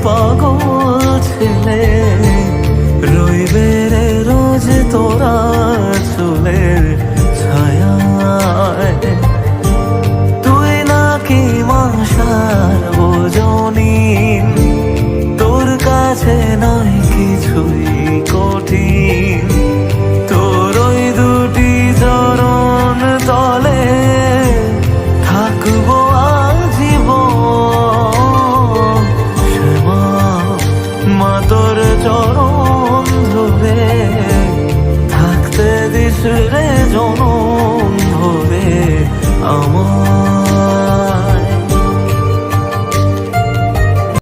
পাগল ছেলে রইবে রে রোজ তোরা চুলের ছায়ায়। তুই নাকি মাসার বোঝনি, তোর কাছে নয় কিছুই কঠিন। তোর ওই দুটি চরণ তলে থাকবো আজীবন। শ্যামা মা তোর চরণ ধরে থাকতে দিস রে জন।